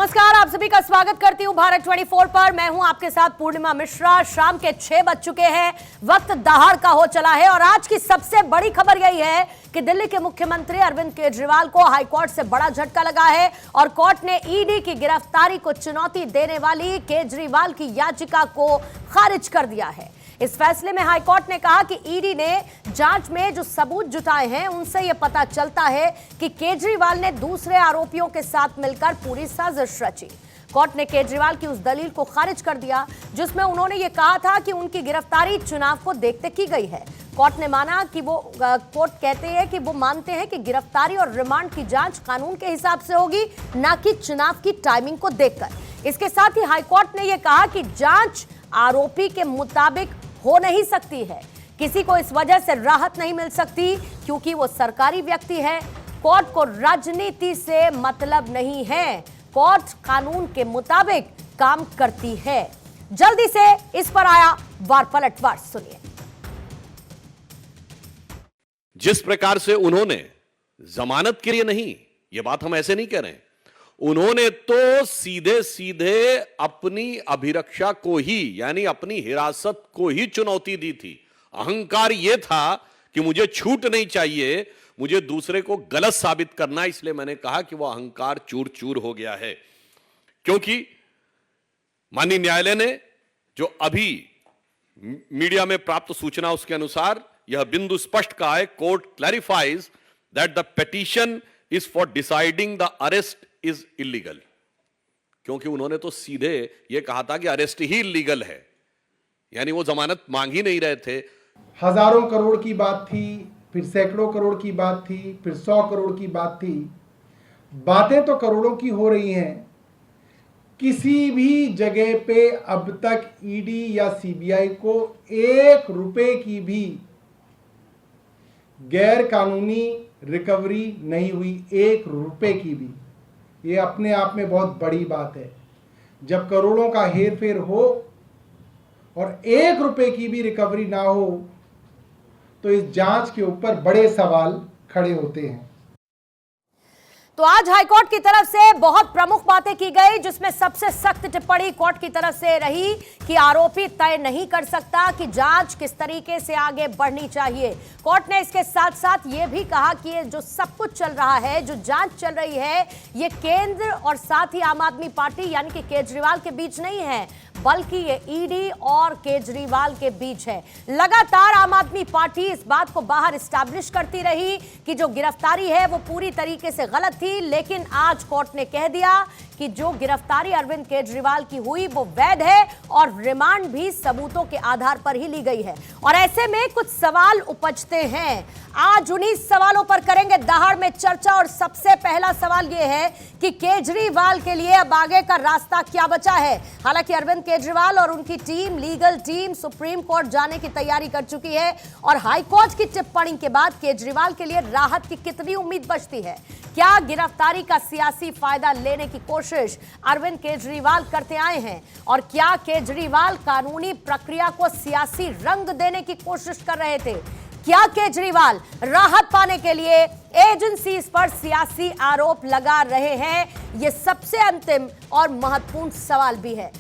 नमस्कार, आप सभी का स्वागत करती हूं भारत 24 पर। मैं हूं आपके साथ पूर्णिमा मिश्रा। शाम के 6 बज चुके हैं, वक्त दहाड़ का हो चला है और आज की सबसे बड़ी खबर यही है कि दिल्ली के मुख्यमंत्री अरविंद केजरीवाल को हाईकोर्ट से बड़ा झटका लगा है और कोर्ट ने ईडी की गिरफ्तारी को चुनौती देने वाली केजरीवाल की याचिका को खारिज कर दिया है। इस फैसले में हाईकोर्ट ने कहा कि ईडी ने जांच में जो सबूत जुटाए हैं उनसे यह पता चलता है कि केजरीवाल ने दूसरे आरोपियों के साथ मिलकर पूरी साजिश रची। कोर्ट ने केजरीवाल की उस दलील को खारिज कर दिया जिसमें उन्होंने ये कहा था कि उनकी गिरफ्तारी चुनाव को देखते की गई है। कोर्ट ने माना कि कोर्ट कहते हैं कि वो मानते हैं कि गिरफ्तारी और रिमांड की जांच कानून के हिसाब से होगी, न कि चुनाव की टाइमिंग को देखकर। इसके साथ ही हाईकोर्ट ने यह कहा कि जांच आरोपी के मुताबिक हो नहीं सकती है। किसी को इस वजह से राहत नहीं मिल सकती क्योंकि वो सरकारी व्यक्ति है। कोर्ट को राजनीति से मतलब नहीं है, कोर्ट कानून के मुताबिक काम करती है। जल्दी से इस पर आया वार पलटवार, सुनिए। जिस प्रकार से उन्होंने जमानत के लिए नहीं, यह बात हम ऐसे नहीं कह रहे हैं, उन्होंने तो सीधे सीधे अपनी अभिरक्षा को ही, यानी अपनी हिरासत को ही चुनौती दी थी। अहंकार यह था कि मुझे छूट नहीं चाहिए, मुझे दूसरे को गलत साबित करना, इसलिए मैंने कहा कि वह अहंकार चूर चूर हो गया है। क्योंकि माननीय न्यायालय ने जो अभी मीडिया में प्राप्त सूचना उसके अनुसार यह बिंदु स्पष्ट कहा है, court clarifies that the petition is for deciding the arrest is illegal. क्योंकि उन्होंने तो सीधे यह कहा था कि अरेस्ट ही इलीगल है, यानी वो जमानत मांग ही नहीं रहे थे। हजारों करोड़ की बात थी, फिर सैकड़ों करोड़ की बात थी, फिर 100 करोड़ की बात थी। बातें तो करोड़ों की हो रही हैं। किसी भी जगह पे अब तक ईडी या सीबीआई को 1 रुपए की भी गैर कानूनी रिकवरी नहीं हुई, 1 रुपए की भी। ये अपने आप में बहुत बड़ी बात है। जब करोड़ों का हेर फेर हो और 1 रुपए की भी रिकवरी ना हो तो इस जांच के ऊपर बड़े सवाल खड़े होते हैं। तो आज हाईकोर्ट की तरफ से बहुत प्रमुख बातें की गई, जिसमें सबसे सख्त टिप्पणी कोर्ट की तरफ से रही कि आरोपी तय नहीं कर सकता कि जांच किस तरीके से आगे बढ़नी चाहिए। कोर्ट ने इसके साथ साथ ये भी कहा कि ये जो सब कुछ चल रहा है, जो जांच चल रही है, ये केंद्र और साथ ही आम आदमी पार्टी यानी कि केजरीवाल के बीच नहीं है, बल्कि ये ईडी और केजरीवाल के बीच है। लगातार आम आदमी पार्टी इस बात को बाहर एस्टैब्लिश करती रही कि जो गिरफ्तारी है वो पूरी तरीके से गलत थी, लेकिन आज कोर्ट ने कह दिया कि जो गिरफ्तारी अरविंद केजरीवाल की हुई वो वैध है और रिमांड भी सबूतों के आधार पर ही ली गई है। और ऐसे में कुछ सवाल उपजते हैं, आज उन्हीं सवालों पर करेंगे दहाड़ में चर्चा। और सबसे पहला सवाल यह है कि केजरीवाल के लिए अब आगे का रास्ता क्या बचा है। हालांकि अरविंद केजरीवाल और उनकी team, legal team, supreme court जाने की तैयारी कर चुकी है और हाईकोर्ट की टिप्पणी के बाद केजरीवाल के लिए राहत की कितनी उम्मीद बचती है। क्या गिरफ्तारी का सियासी फायदा लेने की कोशिश अरविंद केजरीवाल करते आए हैं और क्या केजरीवाल कानूनी प्रक्रिया को सियासी रंग देने की कोशिश कर रहे थे? क्या केजरीवाल राहत पाने के लिए एजेंसीज पर सियासी आरोप लगा रहे हैं? यह सबसे अंतिम और महत्वपूर्ण सवाल भी है।